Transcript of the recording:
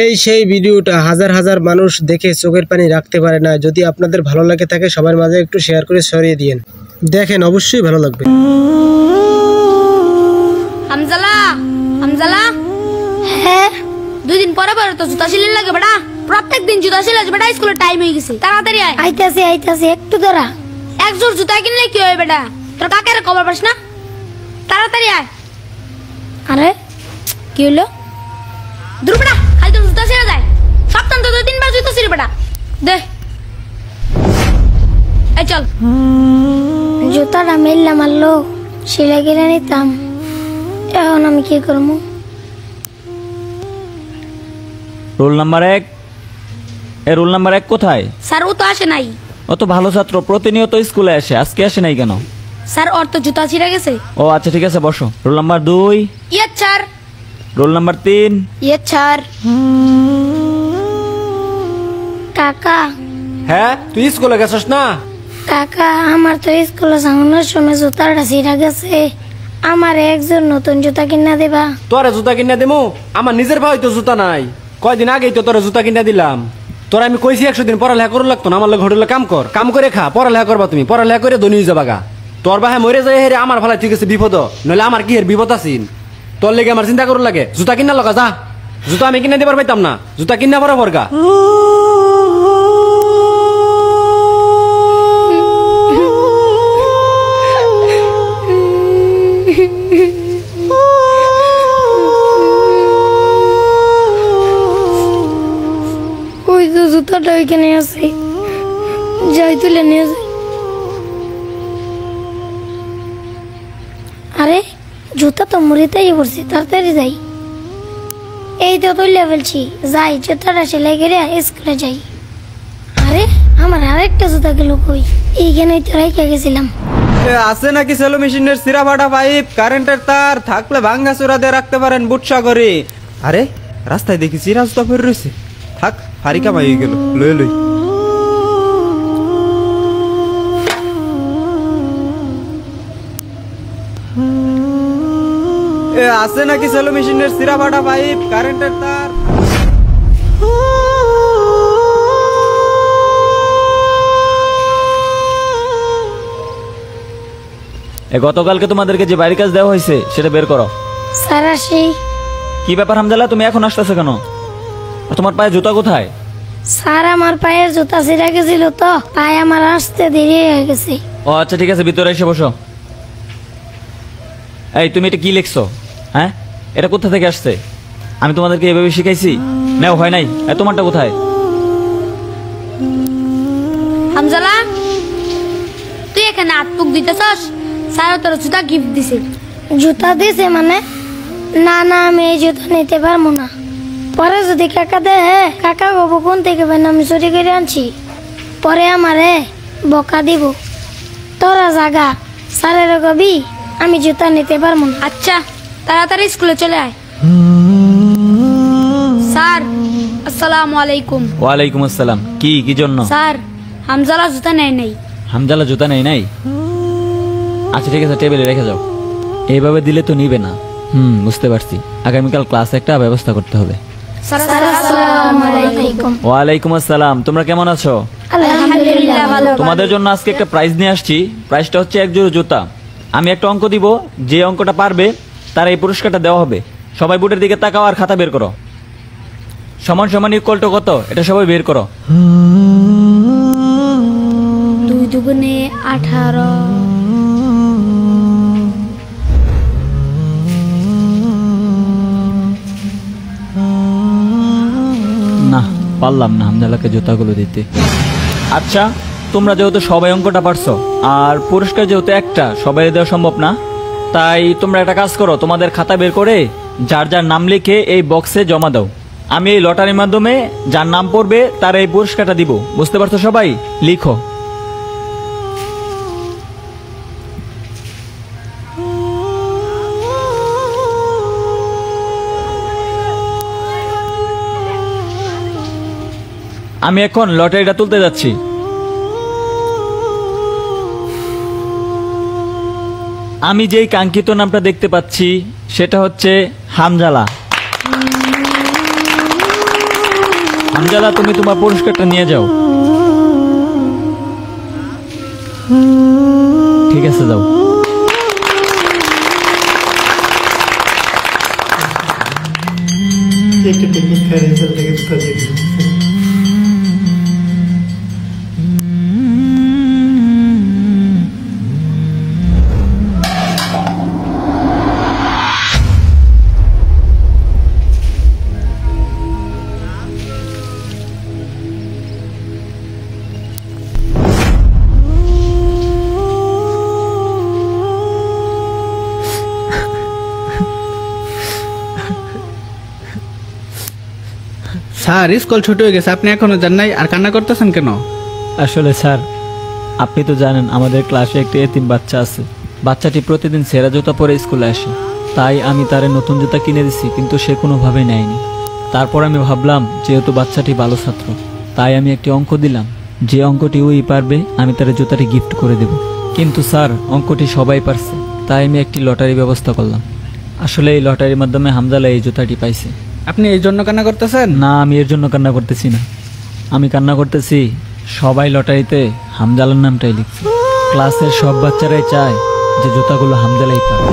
এই সেই ভিডিওটা হাজার হাজার মানুষ দেখে চোখের পানি রাখতে পারে না। যদি আপনাদের ভালো লাগে থাকে সবার মাঝে একটু শেয়ার করে ছড়িয়ে দিন, দেখেন অবশ্যই ভালো লাগবে। হামজালা হামজালা, হ্যাঁ 2 দিন পরে পরে তো জুতা সিলাই লাগে বেটা, প্রত্যেক দিন জুতা সিলাই বেটা, স্কুলের টাইম হয়ে গেছে, তাড়াতাড়ি আয়। আইতাছি একটু দাঁড়া। এক জোড় জুতা কিনলে কি হয় বেটা, তোর কাকের খবর পাস না? তাড়াতাড়ি আয়। আরে কি হলো? দূর বেটা, খালি তো জুতা সিলাই যায়, সপ্তাহে তো 2-3 বার জুতা সিলাই বেটা। দে এই চল। জুতাটা মেললাম মারলো, সিলাই কিনে নিতাম, এখন আমি কি করবো? রোল নাম্বার 1, রোল নাম্বার 1 কোথায়? স্যার ও তো আসে নাই। ও তো ভালো ছাত্র, প্রতিনিয়ত স্কুলে আসে, আজকে আসে নাই কেন? স্যার ওর তো জুতা ছিঁড়ে গেছে। ও আচ্ছা ঠিক আছে, বসো। Roll number 2। Yes sir. Roll number 3। Yes sir. কাকা। হ্যাঁ তুই স্কুলে গেছস না? কাকা আমার তো স্কুলে যাওয়ার সময় জুতাটা ছিঁড়ে গেছে, আমার একজন নতুন জুতা কিনা দেবা? তোরে জুতা কিনা দেবো? আমার নিজের ভাই তো জুতা নাই, কয়দিন আগেই তো তোরে জুতা কিনা দিলাম। তোরা আমি কইছি 100 দিন পড়ালেখা করে লাগতো না, আমার লোক হোটেলে কাম করে খা, পড়ালেখা করবা তুমি, পড়ালেখা করে ধনী হয়ে যাবা গা। তোর বাহে মরে যায় হেরে আমার ভালো ঠিক আছে বিপদ, নইলে আমার কি এর বিপদ আছিন? তোর লেগে আমার চিন্তা করুন লাগে, জুতা কিনা লগা যা, জুতা আমি কিনা দিবার পাইতাম না, জুতা কিনা বরাবর গা। ওই তো জুতাটা ওইখানে আছে, যাই তুলে নিয়ে যাই। আরে জুতা তো মুড়িতেই পড়ছে, তাড়াতাড়ি যাই। এই তো তুলে ফেলছি, যাই জুতাটা সেলাই করে স্কুলে যাই। আরে আমার আরেকটা জুতা গেল কই? এইখানেই তো রেখে গেছিলাম। আছে নাকি সেলো মেশিনের সিরা ফাটা পাইপ, কারেন্টের তার থাকলে ভাঙ্গা চূড়া দিয়ে রাখতে পারেন বুটসা করে। আরে রাস্তায় দেখি চিরা জুতা পরে রয়েছে, থাক হারিকা মাই গেল, লই লই। আছে নাকি সেলো মেশিনের সিরা ফাটা পাইপ, কারেন্টের তার। গতকালকে তোমাদেরকে যে বাড়ির কাজ দেওয়া হয়েছে সেটা বের করো। স্যার আসি। কি ব্যাপার হামজালা, তুমি এখন আসতেছো কেন? তোমার পায়ে জুতা কোথায়? স্যার আমার পায়ের জুতা ছিঁড়ে গেছিল তো, পায়ে আমার আসতে দেরি হয়ে গেছে। ও আচ্ছা ঠিক আছে, ভিতরে এসে বসো। এই তুমি এটা কি লিখছো? হ্যাঁ এটা কোথা থেকে আসছে? আমি তোমাদেরকে এভাবে শিখাইছি? নাও হয় নাই, তোমারটা কোথায়? হামজালা তুই এখানে আটপুক দিতেছস? স্যার তোর জুতা গিফট দিছে। জুতা দিছে মানে? না না আমি এই জুতা নিতে পারবো না, পরে যদি কাকা দে কাকা বাবু কোন থেকে আমি চুরি করে আনছি, পরে আমারে বকা দিব। তোরা জাগা, স্যারের কবি আমি জুতা নিতে পারবো না। আচ্ছা তাড়াতাড়ি স্কুলে চলে আয়। স্যার আসসালামু আলাইকুম। ওয়ালাইকুম আসসালাম। কি জন্য? স্যার হামজালা জুতা নেয় নাই। হামজালা জুতা নেই নাই? আচ্ছা ঠিক আছে, টেবিলে রেখে যাও। এইভাবে দিলে তো নিবে না। বুঝতে পারছি, আগামীকাল ক্লাসে একটা ব্যবস্থা করতে হবে। ওয়ালাইকুম আসসালাম। তোমরা কেমন আছো? আলহামদুলিল্লাহ ভালো। তোমাদের জন্য আজকে একটা প্রাইজ নিয়ে আসছি। প্রাইজটা হচ্ছে 1 জোড়া জুতা। আমি একটা অঙ্ক দিব, যে অঙ্কটা পারবে তার এই পুরস্কারটা দেওয়া হবে। সবাই বোর্ডের দিকে তাকাও আর খাতা বের করো। সমান সমান ইকুয়াল টু কত এটা সবাই বের করো। 2 দুগুণে 18। না পারলাম না হামজালাকে জুতাগুলো দিতে। আচ্ছা তোমরা যেহেতু সবাই অঙ্কটা পারছো আর পুরস্কার যেহেতু একটা, সবাই দেওয়া সম্ভব না, তাই তোমরা একটা কাজ করো, তোমাদের খাতা বের করে যার যার নাম লিখে এই বক্সে জমা দাও। আমি এই লটারির মাধ্যমে যার নাম পড়বে তার এই পুরস্কারটা দিব। বুঝতে পারছো সবাই? লিখো। আমি এখন লটারিটা তুলতে যাচ্ছি। আমি যেই কাঙ্ক্ষিত নামটা দেখতে পাচ্ছি সেটা হচ্ছে হামজালা। হামজালা, তুমি তোমার পুরস্কারটা নিয়ে যাও। ঠিক আছে, যাও। স্যার, স্কুল ছোট হয়ে গেছে, আপনি এখনো যান নাই, আর কান্না করতেছেন কেন? আসলে স্যার, আপনি তো জানেন আমাদের ক্লাসে একটি এতিম বাচ্চা আছে। বাচ্চাটি প্রতিদিন ছেঁড়া জুতা পরে স্কুলে আসে, তাই আমি তারে নতুন জুতা কিনে দিছি, কিন্তু সে কোনোভাবেই নেয়নি। তারপর আমি ভাবলাম যেহেতু বাচ্চাটি ভালো ছাত্র, তাই আমি একটি অঙ্ক দিলাম, যে অঙ্কটি ওই পারবে আমি তার জুতাটি গিফট করে দেব। কিন্তু স্যার, অঙ্কটি সবাই পারছে, তাই আমি একটি লটারি ব্যবস্থা করলাম। আসলে এই লটারির মাধ্যমে হামজালা এই জুতাটি পাইছে। আপনি এই জন্য কান্না করতেছেন? না, আমি এর জন্য কান্না করতেছি না। আমি কান্না করতেছি সবাই লটারিতে হামজালার নামটাই লিখছে। ক্লাসের সব বাচ্চারাই চায় যে জুতাগুলো হামজালাই পাবে।